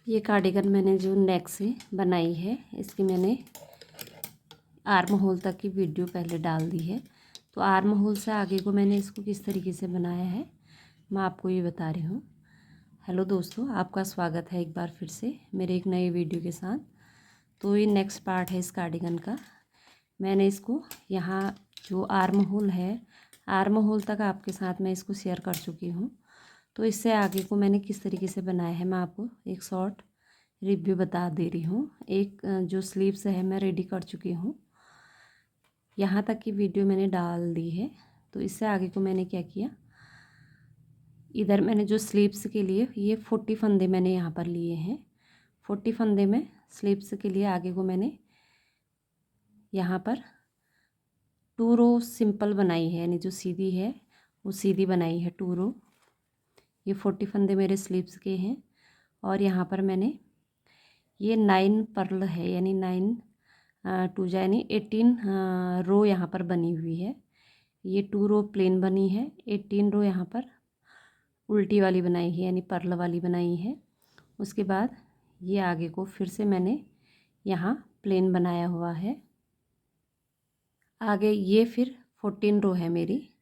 ये कार्डिगन मैंने जो नेक से बनाई है, इसकी मैंने आर्म होल तक की वीडियो पहले डाल दी है। तो आर्म होल से आगे को मैंने इसको किस तरीके से बनाया है मैं आपको ये बता रही हूँ। हेलो दोस्तों, आपका स्वागत है एक बार फिर से मेरे एक नए वीडियो के साथ। तो ये नेक्स्ट पार्ट है इस कार्डिगन का। मैंने इसको यहाँ जो आर्म होल है, आर्म होल तक आपके साथ मैं इसको शेयर कर चुकी हूँ। तो इससे आगे को मैंने किस तरीके से बनाया है मैं आपको एक शॉर्ट रिव्यू बता दे रही हूँ। एक जो स्लीव्स है मैं रेडी कर चुकी हूँ, यहाँ तक की वीडियो मैंने डाल दी है। तो इससे आगे को मैंने क्या किया, इधर मैंने जो स्लीव्स के लिए ये 40 फंदे मैंने यहाँ पर लिए हैं। 40 फंदे में स्लीव्स के लिए आगे को मैंने यहाँ पर 2 रो सिंपल बनाई है, यानी जो सीधी है वो सीधी बनाई है 2 रो। ये 40 फंदे मेरे स्लीव्स के हैं। और यहाँ पर मैंने ये 9 पर्ल है, यानी 9 2 यानी 18 रो यहाँ पर बनी हुई है। ये 2 रो प्लेन बनी है, 18 रो यहाँ पर उल्टी वाली बनाई है, यानी पर्ल वाली बनाई है। उसके बाद ये आगे को फिर से मैंने यहाँ प्लेन बनाया हुआ है। आगे ये फिर 14 रो है मेरी।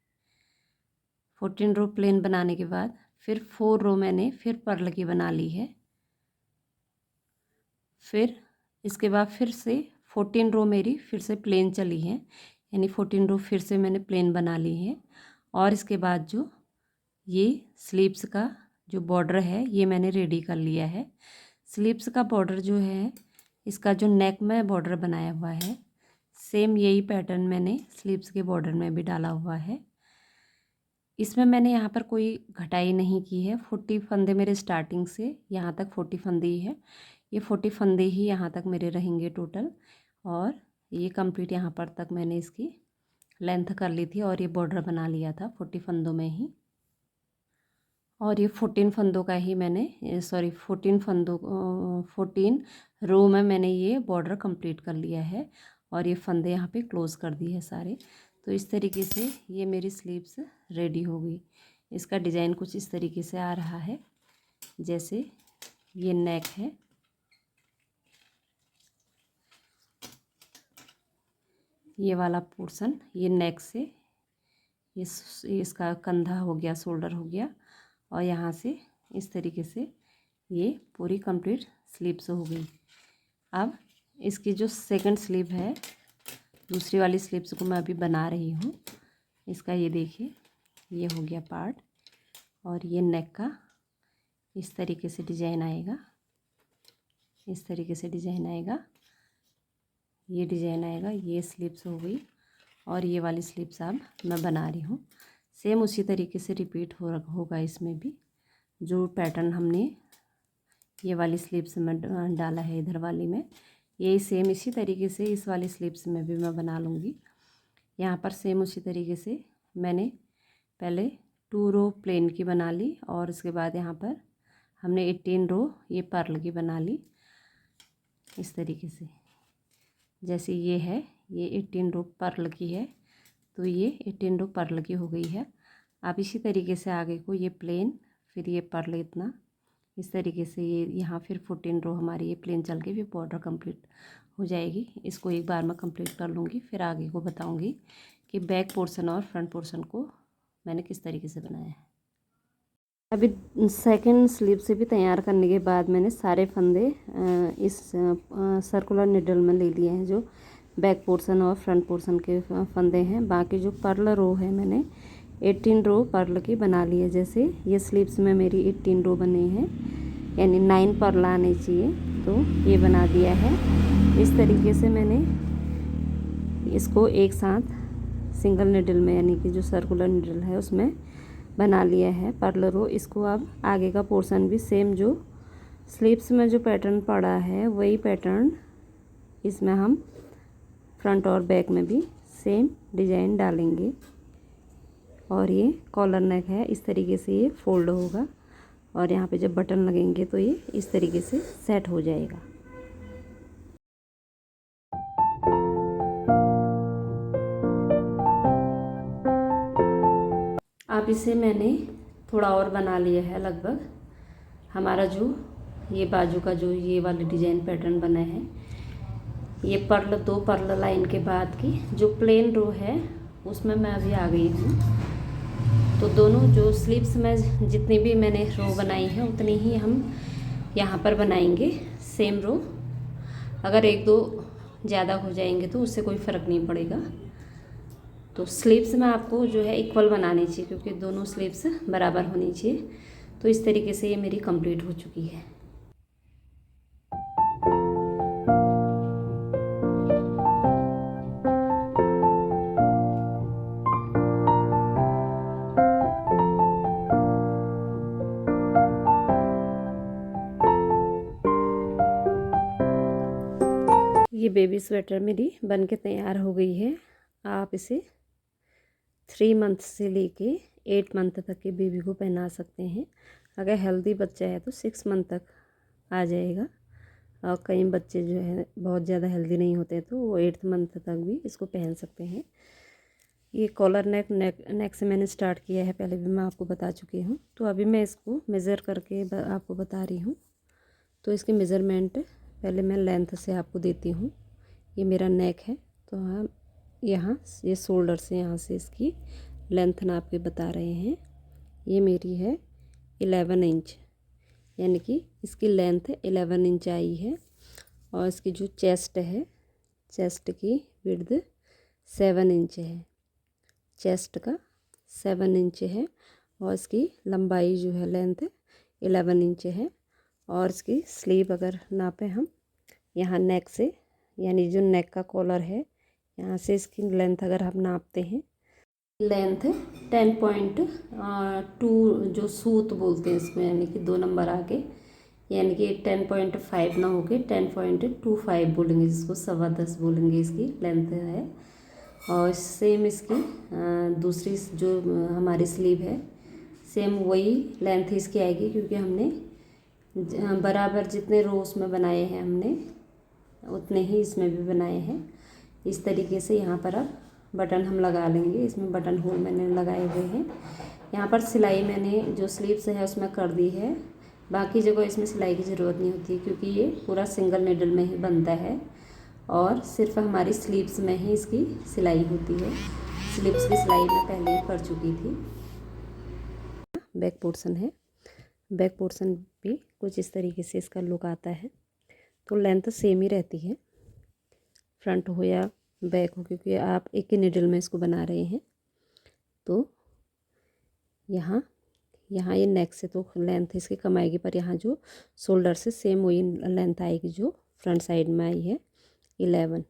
14 रो प्लेन बनाने के बाद फिर 4 रो मैंने फिर पर्ल की बना ली है। फिर इसके बाद फिर से 14 रो मेरी फिर से प्लेन चली है, यानी 14 रो फिर से मैंने प्लेन बना ली है। और इसके बाद जो ये स्लीव्स का जो बॉर्डर है ये मैंने रेडी कर लिया है। स्लीव्स का बॉर्डर जो है, इसका जो नेक में बॉर्डर बनाया हुआ है, सेम यही पैटर्न मैंने स्लीव्स के बॉर्डर में भी डाला हुआ है। इसमें मैंने यहाँ पर कोई घटाई नहीं की है। 40 फंदे मेरे स्टार्टिंग से यहाँ तक 40 फंदे ही है। ये 40 फंदे ही यहाँ तक मेरे रहेंगे टोटल। और ये कंप्लीट यहाँ पर तक मैंने इसकी लेंथ कर ली थी और ये बॉर्डर बना लिया था 40 फंदों में ही। और ये 14 फंदों का ही मैंने 14 रो में मैंने ये बॉर्डर कंप्लीट कर लिया है। और ये फंदे यहाँ पे क्लोज़ कर दिए हैं सारे। तो इस तरीके से ये मेरी स्लीव्स रेडी हो गई। इसका डिज़ाइन कुछ इस तरीके से आ रहा है, जैसे ये नेक है, ये वाला पोर्शन ये नेक से इसका कंधा हो गया, शोल्डर हो गया, और यहाँ से इस तरीके से ये पूरी कंप्लीट स्लीव्स हो गई। अब इसकी जो सेकंड स्लीव है, दूसरी वाली स्लीव्स को मैं अभी बना रही हूँ। इसका ये देखिए, ये हो गया पार्ट। और ये नेक का इस तरीके से डिज़ाइन आएगा, इस तरीके से डिज़ाइन आएगा, ये डिज़ाइन आएगा। ये स्लीव्स हो गई और ये वाली स्लीव्स अब मैं बना रही हूँ। सेम उसी तरीके से रिपीट होगा इसमें भी। जो पैटर्न हमने ये वाली स्लीव्स में डाला है इधर वाली में, यही सेम इसी तरीके से इस वाली स्लीव्स में भी मैं बना लूँगी। यहाँ पर सेम उसी तरीके से मैंने पहले 2 रो प्लेन की बना ली और उसके बाद यहाँ पर हमने 18 रो ये पर्ल की बना ली। इस तरीके से जैसे ये है, ये 18 रो पर्ल की है, तो ये 18 रो पर्ल की हो गई है। अब इसी तरीके से आगे को ये प्लेन, फिर ये पर्ल, इतना इस तरीके से ये यहाँ फिर 14 रो हमारी ये प्लेन चल के फिर बॉर्डर कंप्लीट हो जाएगी। इसको एक बार मैं कंप्लीट कर लूँगी, फिर आगे को बताऊँगी कि बैक पोर्शन और फ्रंट पोर्शन को मैंने किस तरीके से बनाया है। अभी सेकंड स्लीव से भी तैयार करने के बाद मैंने सारे फंदे इस सर्कुलर निडल में ले लिए हैं, जो बैक पोर्शन और फ्रंट पोर्शन के फंदे हैं। बाकी जो पर्ल रो है मैंने 18 रो पर्ल की बना ली है। जैसे ये स्लीव्स में मेरी 18 रो बने हैं, यानी 9 पर्ल आने चाहिए, तो ये बना दिया है। इस तरीके से मैंने इसको एक साथ सिंगल निडल में, यानी कि जो सर्कुलर निडल है उसमें बना लिया है पर्ल रो। इसको अब आगे का पोर्शन भी सेम जो स्लीव्स में जो पैटर्न पड़ा है वही पैटर्न इसमें हम फ्रंट और बैक में भी सेम डिज़ाइन डालेंगे। और ये कॉलर नेक है, इस तरीके से ये फोल्ड होगा और यहाँ पे जब बटन लगेंगे तो ये इस तरीके से सेट हो जाएगा। अब इसे मैंने थोड़ा और बना लिया है। लगभग हमारा जो ये बाजू का जो ये वाले डिजाइन पैटर्न बना है, ये पर्ल 2 पर्ल लाइन के बाद की जो प्लेन रो है उसमें मैं अभी आ गई हूँ। तो दोनों जो स्लीव्स में जितनी भी मैंने रो बनाई है उतनी ही हम यहाँ पर बनाएंगे सेम रो। अगर 1-2 ज़्यादा हो जाएंगे तो उससे कोई फ़र्क नहीं पड़ेगा। तो स्लीव्स में आपको जो है इक्वल बनानी चाहिए, क्योंकि दोनों स्लीव्स बराबर होनी चाहिए। तो इस तरीके से ये मेरी कंप्लीट हो चुकी है। ये बेबी स्वेटर मेरी बन के तैयार हो गई है। आप इसे 3 मंथ से लेके 8 मंथ तक के बेबी को पहना सकते हैं। अगर हेल्दी बच्चा है तो 6 मंथ तक आ जाएगा, और कई बच्चे जो है बहुत ज़्यादा हेल्दी नहीं होते तो वो 8th मंथ तक भी इसको पहन सकते हैं। ये कॉलर नेक से मैंने स्टार्ट किया है, पहले भी मैं आपको बता चुकी हूँ। तो अभी मैं इसको मेज़र करके आपको बता रही हूँ। तो इसकी मेज़रमेंट पहले मैं लेंथ से आपको देती हूँ। ये मेरा नेक है, तो हम यहाँ ये शोल्डर से यहाँ से इसकी लेंथ नाप के बता रहे हैं। ये मेरी है 11 इंच, यानी कि इसकी लेंथ 11 इंच आई है। और इसकी जो चेस्ट है, चेस्ट की विड्थ 7 इंच है, चेस्ट का 7 इंच है। और इसकी लंबाई जो है लेंथ 11 इंच है। और इसकी स्लीव अगर नापें हम यहाँ नेक से, यानी जो नेक का कॉलर है यहाँ से इसकी लेंथ अगर हम नापते हैं, लेंथ 10.2 जो सूत बोलते हैं इसमें, यानी कि 2 नंबर आगे, यानी कि 10.5 ना होके 10.25 बोलेंगे, जिसको 10.25 बोलेंगे, इसकी लेंथ है। और सेम इसकी दूसरी जो हमारी स्लीव है सेम वही लेंथ इसकी आएगी, क्योंकि हमने बराबर जितने रो उसमें बनाए हैं हमने उतने ही इसमें भी बनाए हैं। इस तरीके से यहाँ पर अब बटन हम लगा लेंगे। इसमें बटन होल मैंने लगाए हुए हैं। यहाँ पर सिलाई मैंने जो स्लीव्स है उसमें कर दी है, बाकी जगह इसमें सिलाई की ज़रूरत नहीं होती, क्योंकि ये पूरा सिंगल नीडल में ही बनता है और सिर्फ हमारी स्लीव्स में ही इसकी सिलाई होती है। स्लीव्स की सिलाई मैं पहले ही कर चुकी थी। बैक पोर्शन है, बैक पोर्शन भी कुछ इस तरीके से इसका लुक आता है। तो लेंथ सेम ही रहती है, फ्रंट हो या बैक हो, क्योंकि आप एक ही नीडल में इसको बना रहे हैं। तो यहाँ ये नेक से तो लेंथ इसकी कम आएगी, पर यहाँ जो शोल्डर से सेम वही लेंथ आएगी जो फ्रंट साइड में आई है 11।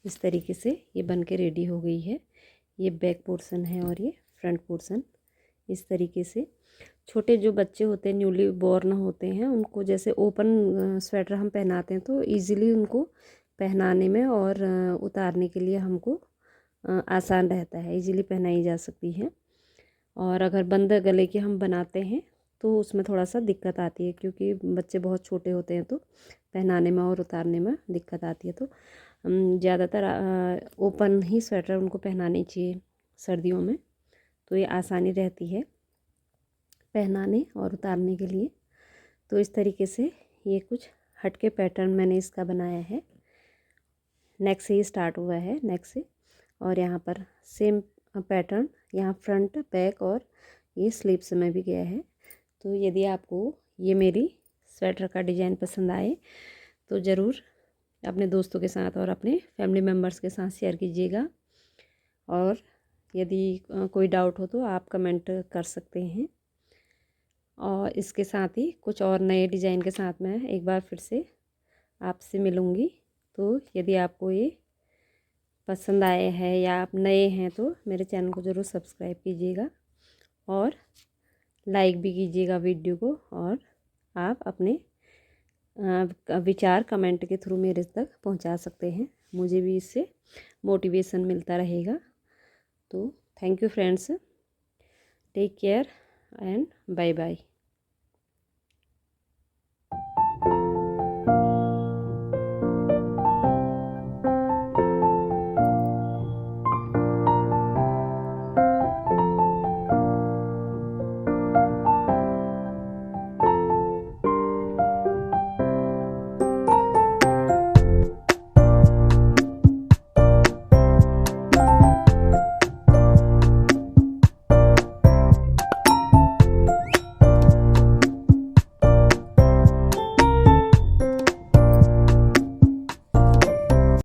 इस तरीके से ये बन के रेडी हो गई है। ये बैक पोर्शन है और ये फ्रंट पोर्शन। इस तरीके से छोटे जो बच्चे होते हैं, न्यूली बॉर्न होते हैं, उनको जैसे ओपन स्वेटर हम पहनाते हैं तो इजीली उनको पहनाने में और उतारने के लिए हमको आसान रहता है, इजीली पहनाई जा सकती है। और अगर बंद गले के हम बनाते हैं तो उसमें थोड़ा सा दिक्कत आती है, क्योंकि बच्चे बहुत छोटे होते हैं तो पहनाने में और उतारने में दिक्कत आती है। तो ज़्यादातर ओपन ही स्वेटर उनको पहनानी चाहिए सर्दियों में, तो ये आसानी रहती है पहनाने और उतारने के लिए। तो इस तरीके से ये कुछ हटके पैटर्न मैंने इसका बनाया है। नेक से ही स्टार्ट हुआ है, नेक से, और यहाँ पर सेम पैटर्न यहाँ फ्रंट बैक और ये स्लीव्स में भी गया है। तो यदि आपको ये मेरी स्वेटर का डिज़ाइन पसंद आए तो ज़रूर अपने दोस्तों के साथ और अपने फैमिली मेम्बर्स के साथ शेयर कीजिएगा। और यदि कोई डाउट हो तो आप कमेंट कर सकते हैं। और इसके साथ ही कुछ और नए डिज़ाइन के साथ मैं एक बार फिर से आपसे मिलूँगी। तो यदि आपको ये पसंद आए हैं या आप नए हैं तो मेरे चैनल को ज़रूर सब्सक्राइब कीजिएगा और लाइक भी कीजिएगा वीडियो को। और आप अपने विचार कमेंट के थ्रू मेरे तक पहुंचा सकते हैं, मुझे भी इससे मोटिवेशन मिलता रहेगा। तो thank you friends, take care and bye bye.